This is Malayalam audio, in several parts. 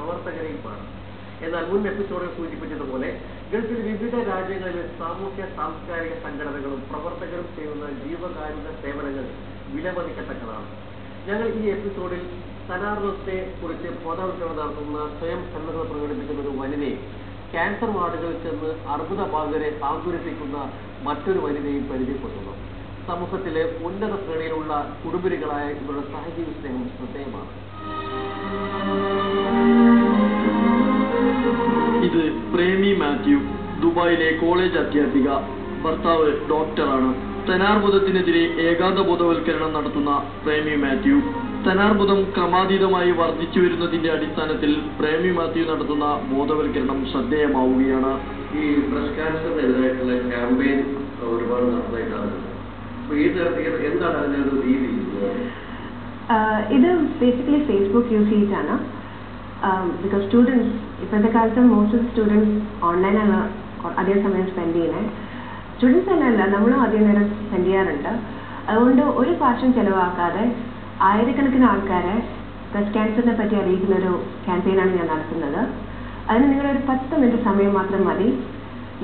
പ്രവർത്തകരെയുമാണ്. എന്നാൽ മുൻ എപ്പിസോഡിൽ സൂചിപ്പിച്ചതുപോലെ ഗൾഫിൽ വിവിധ രാജ്യങ്ങളിലെ സാമൂഹ്യ സാംസ്കാരിക സംഘടനകളും പ്രവർത്തകരും ചെയ്യുന്ന ജീവകാരുണ്യ സേവനങ്ങൾ വിലമതിക്കത്തക്കതാണ്. ഞങ്ങൾ ഈ എപ്പിസോഡിൽ സ്ഥാനാർത്ഥത്തെ കുറിച്ച് ബോധവൽക്കരണം നടത്തുന്ന സ്വയം സന്നദ്ധത പ്രകടിപ്പിക്കുന്ന ഒരു വനിതയെ, ക്യാൻസർ വാർഡുകളിൽ ചെന്ന് അർബുദബാധിതരെ സാന്ത്വനിപ്പിക്കുന്ന മറ്റൊരു വനിതയും പരിചയപ്പെടുത്തുന്നു. സമൂഹത്തിലെ ഉന്നത ശ്രേണിയിലുള്ള കുടുംബിനികളായ ഇവരുടെ സഹജീവി സ്നേഹം ശ്രദ്ധേയമാണ്. ഇത് പ്രേമി മാത്യു, ദുബായിലെ കോളേജ് അധ്യാപിക. ഭർത്താവ് ഡോക്ടറാണ്. സ്തനാർബുദത്തിനെതിരെ ഏകാന്ത ബോധവൽക്കരണം നടത്തുന്ന പ്രേമി മാത്യു. സ്തനാർബുദം ക്രമാതീതമായി വർദ്ധിച്ചു വരുന്നതിന്റെ അടിസ്ഥാനത്തിൽ പ്രേമി മാത്യു നടത്തുന്ന ബോധവൽക്കരണം ശ്രദ്ധേയമാവുകയാണ്. ഈ ബ്രസ്റ്റ് ക്യാൻസറിനെതിരായിട്ടുള്ള ക്യാമ്പയിൻ ഒരുപാട് നടന്നതായിട്ടാണ്. എന്താണ് അതിന്റെ ഒരു രീതി? ഇത് ബേസിക്കലി ഫേസ്ബുക്ക് യൂസ് ചെയ്തിട്ടാണ്. ബിക്കോസ് സ്റ്റുഡൻസ് ഇപ്പോഴത്തെ കാലത്ത് മോസ്റ്റ് ഓഫ് സ്റ്റുഡൻസ് ഓൺലൈനാണ് അധികം സമയം സ്പെൻഡ് ചെയ്യുന്നത്. സ്റ്റുഡൻസ് തന്നെയല്ല, നമ്മളും അധികം നേരം സ്പെൻഡ് ചെയ്യാറുണ്ട്. അതുകൊണ്ട് ഒരു കാശും ചിലവാക്കാതെ ആയിരക്കണക്കിന് ആൾക്കാരെ ബ്രസ്റ്റ് ക്യാൻസറിനെ പറ്റി അറിയിക്കുന്നൊരു ക്യാമ്പയിനാണ് ഞാൻ നടത്തുന്നത്. അതിന് നിങ്ങളൊരു 10 മിനിറ്റ് സമയം മാത്രം മതി.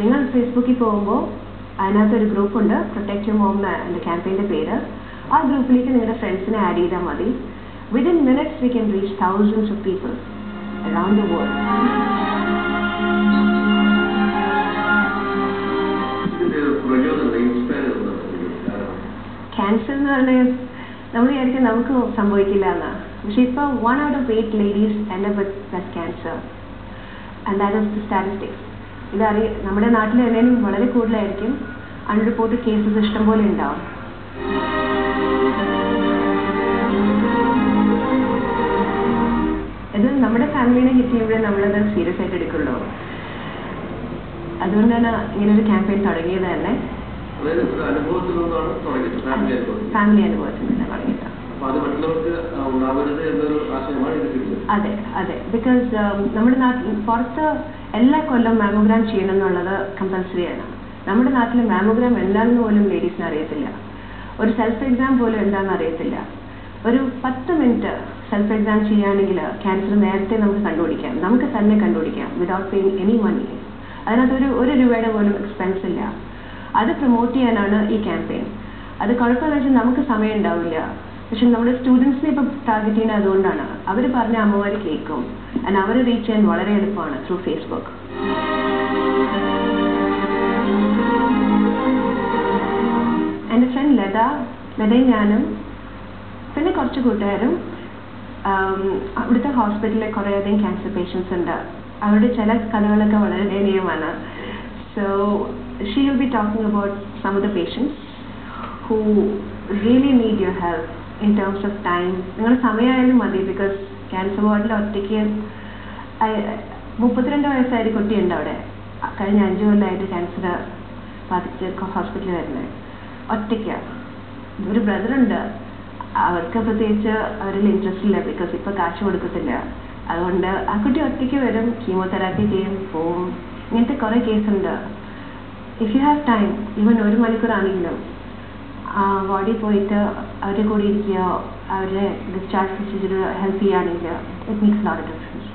നിങ്ങൾ ഫേസ്ബുക്കിൽ പോകുമ്പോൾ അതിനകത്തൊരു ഗ്രൂപ്പുണ്ട്, പ്രൊട്ടക്ട് യുവർ മോം എന്ന ക്യാമ്പയിൻ്റെ പേര്. ആ ഗ്രൂപ്പിലേക്ക് നിങ്ങളുടെ ഫ്രണ്ട്സിനെ ആഡ് ചെയ്താൽ മതി. Within minutes we can reach thousands of people around the world. Cancer എന്ന് പറഞ്ഞാൽ നമ്മൾ വിചാരിക്കും നമുക്ക് സംഭവിക്കില്ല എന്നാണ്. പക്ഷെ ഇപ്പോൾ 1 out of 8 ladies end up with breast cancer, and that is the statistics. നമ്മുടെ നാട്ടിൽ എല്ലാവരും വളരെ കൂടുതലായിരിക്കും. അൺറിപ്പോർട്ടഡ് കേസസ് ഇഷ്ടംപോലെ ഉണ്ടാവും. ഇത് നമ്മുടെ ഫാമിലിനെ ഹിറ്റ് ചെയ്യുമ്പോഴേ നമ്മളത് സീരിയസ് ആയിട്ട് എടുക്കുള്ളൂ. അതുകൊണ്ടാണ് ഇങ്ങനൊരു ക്യാമ്പയിൻ തുടങ്ങിയത് തന്നെ. ഫാമിലി അനുഭവത്തിൽ നിന്ന് തുടങ്ങിയത്. അതെ അതെ, ബിക്കോസ് നമ്മുടെ നാട്ടിൽ പുറത്ത് എല്ലാ കൊല്ലം മാമോഗ്രാം ചെയ്യണം എന്നുള്ളത് കമ്പൽസറിയാണ്. നമ്മുടെ നാട്ടിൽ മാമോഗ്രാം എന്താണെന്ന് പോലും ലേഡീസിന് അറിയത്തില്ല. ഒരു സെൽഫ് എക്സാം പോലും എന്താണെന്ന് അറിയത്തില്ല. ഒരു 10 മിനിറ്റ് സെൽഫ് എക്സാം ചെയ്യുകയാണെങ്കിൽ ക്യാൻസർ നേരത്തെ നമുക്ക് കണ്ടുപിടിക്കാം, നമുക്ക് തന്നെ കണ്ടുപിടിക്കാം, വിതൗട്ട് പേയിങ് എനി മണി. അതിനകത്ത് ഒരു രൂപയുടെ പോലും എക്സ്പെൻസ് ഇല്ല. അത് പ്രൊമോട്ട് ചെയ്യാനാണ് ഈ ക്യാമ്പയിൻ. അത് കുഴപ്പമെന്ന് വെച്ചാൽ നമുക്ക് സമയം ഉണ്ടാവില്ല. പക്ഷെ നമ്മുടെ സ്റ്റുഡൻസിനെ ഇപ്പം ടാർഗറ്റ് ചെയ്യുന്നത് അതുകൊണ്ടാണ്. അവർ പറഞ്ഞ അമ്മമാർ കേൾക്കും. ആൻഡ് അവരെ റീച്ച് ചെയ്യാൻ വളരെ എളുപ്പമാണ് ത്രൂ ഫേസ്ബുക്ക്. എൻ്റെ ഫ്രണ്ട് ലതയും ഞാനും പിന്നെ കുറച്ച് കൂട്ടുകാരും അവിടുത്തെ ഹോസ്പിറ്റലിൽ കുറേയധികം ക്യാൻസർ പേഷ്യൻസ് ഉണ്ട്. അവരുടെ ചില കഥകളൊക്കെ വളരെ ദയനീയമാണ്. So she will be talking about some of the patients who really need your help in terms of time. നിങ്ങളുടെ സമയമായാലും മതി. ബിക്കോസ് ക്യാൻസർ വാർഡിൽ ഒറ്റയ്ക്ക് 32 വയസ്സായ കുട്ടിയുണ്ട് അവിടെ. കഴിഞ്ഞ 5 കൊല്ലമായിട്ട് ക്യാൻസർ ബാധിച്ച് ഹോസ്പിറ്റലിൽ വരുന്നത്. ഒറ്റയ്ക്കാണ്. ഒരു ബ്രദറുണ്ട്, അവർക്ക് പ്രത്യേകിച്ച് അവരിൽ ഇൻട്രസ്റ്റ് ഇല്ല. ബിക്കോസ് ഇപ്പോൾ കാശ് കൊടുക്കത്തില്ല. അതുകൊണ്ട് ആ കുട്ടി ഒറ്റയ്ക്ക് വരും, കീമോതെറാപ്പി ചെയ്യും, പോവും. ഇങ്ങനത്തെ കുറേ കേസുണ്ട്. If you have time, even 1 മണിക്കൂറാണെങ്കിലും വാർഡിൽ പോയിട്ട് അവരുടെ കൂടെ ഇരിക്കുകയോ അവരുടെ ഡിസ്ചാർജ് പ്രൊസീജിയർ ഹെൽപ്പ് ചെയ്യുകയാണെങ്കിൽ it makes lot of difference.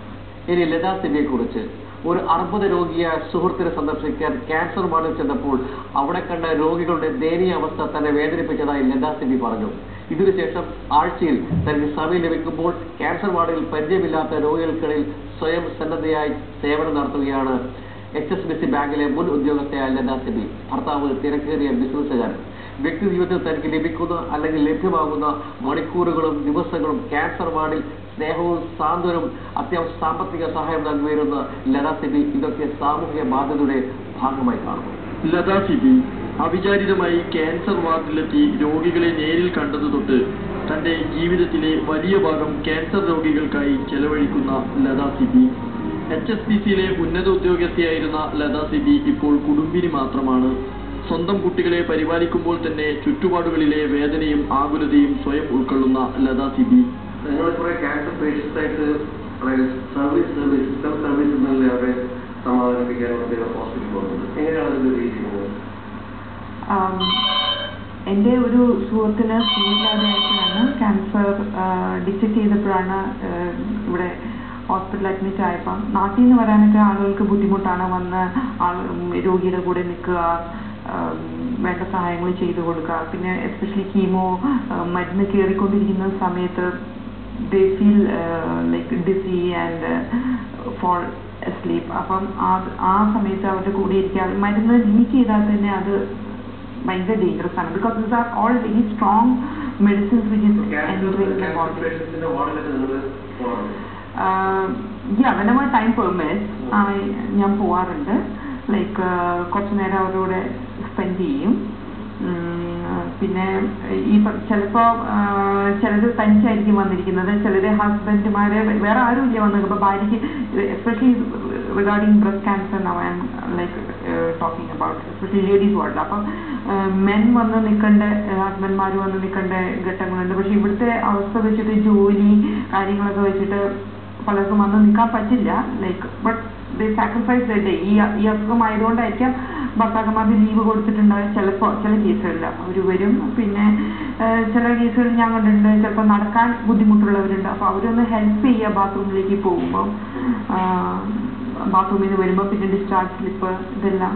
ഇനി ലതാ സിബിയെ കുറിച്ച് ഒരു അർബുദ രോഗിയായ സുഹൃത്തിനെ സന്ദർശിക്കാൻ ക്യാൻസർ വാർഡിൽ ചെന്നപ്പോൾ അവിടെ കണ്ട രോഗികളുടെ ദയനീയ അവസ്ഥ തന്നെ വേദനിപ്പിച്ചതായി ലതാ സിബി പറഞ്ഞു. ഇതിനുശേഷം ആഴ്ചയിൽ തനിക്ക് സമയം ലഭിക്കുമ്പോൾ ക്യാൻസർ വാർഡിൽ പരിചയമില്ലാത്ത രോഗികൾക്കിടയിൽ സ്വയം സന്നദ്ധയായി സേവനം നടത്തുകയാണ് HSBC ബാങ്കിലെ മുൻ ഉദ്യോഗസ്ഥയായ ലതാ സിബി. ഭർത്താവ് തിരക്കേറിയ ബിസിനസ്സുകാരൻ. വ്യക്തി ജീവിതത്തിൽ തനിക്ക് ലഭിക്കുന്ന അല്ലെങ്കിൽ ലഭ്യമാകുന്ന മണിക്കൂറുകളും ദിവസങ്ങളും ക്യാൻസർ വാർഡിൽ സ്നേഹവും സാന്ത്വനവും അത്യാവശ്യ സാമ്പത്തിക സഹായം നൽകിവരുന്ന ലതാ സിബി ഇതൊക്കെ സാമൂഹ്യ ബാധ്യതയുടെ ഭാഗമായി കാണുന്നു. ലതാ സിബി അവിചാരിതമായി ക്യാൻസർ വാർഡിലെത്തി രോഗികളെ നേരിൽ കണ്ടതു തൊട്ട് തന്റെ ജീവിതത്തിലെ വലിയ ഭാഗം ക്യാൻസർ രോഗികൾക്കായി ചെലവഴിക്കുന്ന ലതാ സിബി. HSBCയിലെ ഉന്നത ഉദ്യോഗസ്ഥയായിരുന്ന ലതാ സിബി ഇപ്പോൾ കുടുംബിനി മാത്രമാണ്. സ്വന്തം കുട്ടികളെ പരിപാലിക്കുമ്പോൾ തന്നെ ചുറ്റുപാടുകളിലെ വേദനയും ആകുലതയും സ്വയം ഉൾക്കൊള്ളുന്ന ലതാ സിബി. ക്യാൻസർ പേഷ്യൻസായിട്ട് സർവീസ് അവരെ സമാധാനിപ്പിക്കാൻ ഹോസ്പിറ്റലിൽ പോകുന്നത് എങ്ങനെയാണ് അതിന്റെ രീതി? എൻ്റെ ഒരു സുഹൃത്തിന് സ്കൂളിലാതെയായിട്ടാണ് ക്യാൻസർ ഡിറ്റക്ട് ചെയ്തപ്പോഴാണ് ഇവിടെ ഹോസ്പിറ്റൽ അഡ്മിറ്റ് ആയപ്പോൾ നാട്ടിൽ നിന്ന് വരാനൊക്കെ ആളുകൾക്ക് ബുദ്ധിമുട്ടാണ്. വന്ന് രോഗിയുടെ കൂടെ നിൽക്കുക, വേണ്ട സഹായങ്ങൾ ചെയ്തു കൊടുക്കുക. പിന്നെ എസ്പെഷ്യലി കീമോ മരുന്ന് കയറിക്കൊണ്ടിരിക്കുന്ന സമയത്ത് they feel like dizzy and fall asleep. അപ്പം ആ സമയത്ത് അവരുടെ കൂടെ ഇരിക്കുക. മരുന്ന് ലീക്ക് ചെയ്താൽ തന്നെ അത് ഭയങ്കര ഡേഞ്ചറസ് ആണ്. Because these are all very strong medicines which is entering the body. whenever time permits ഞാൻ പോവാറുണ്ട്. ലൈക്ക് കുറച്ച് നേരം അവരോട് സ്പെൻഡ് ചെയ്യും. പിന്നെ ഈ ചിലപ്പോൾ ചിലർ തനിച്ചായിരിക്കും വന്നിരിക്കുന്നത്, ചിലർ ഹസ്ബൻഡുമാരെ വേറെ ആരും ഇല്ല വന്നത്. ഇപ്പോൾ ഭാര്യയ്ക്ക് especially regarding breast cancer now I am like talking about especially ladies വാർഡിൽ. അപ്പം മെൻ വന്ന് നിൽക്കേണ്ട, ഹസ്ബൻഡ്മാർ വന്ന് നിൽക്കേണ്ട ഘട്ടങ്ങളുണ്ട്. പക്ഷെ ഇവിടുത്തെ അവസ്ഥ വെച്ചിട്ട് ജോലി കാര്യങ്ങളൊക്കെ വെച്ചിട്ട് പലർക്കും വന്ന് നിൽക്കാൻ പറ്റില്ല. Like but they sacrifice the day. ഈ അസുഖം ആയതുകൊണ്ടായിരിക്കാം ഭർത്താക്കന്മാർക്ക് ലീവ് കൊടുത്തിട്ടുണ്ടാകും. ചിലപ്പോൾ ചില കേസുകളിൽ അവർ വരും. പിന്നെ ചില കേസുകളിൽ ഞാൻ കണ്ടിട്ടുണ്ട് ചിലപ്പോൾ നടക്കാൻ ബുദ്ധിമുട്ടുള്ളവരുണ്ട്. അപ്പോൾ അവരൊന്ന് ഹെൽപ്പ് ചെയ്യുക ബാത്റൂമിലേക്ക് പോകുമ്പോൾ, ബാത്റൂമിൽ നിന്ന് വരുമ്പോൾ. പിന്നെ ഡിസ്ചാർജ് സ്ലിപ്പ് ഇതെല്ലാം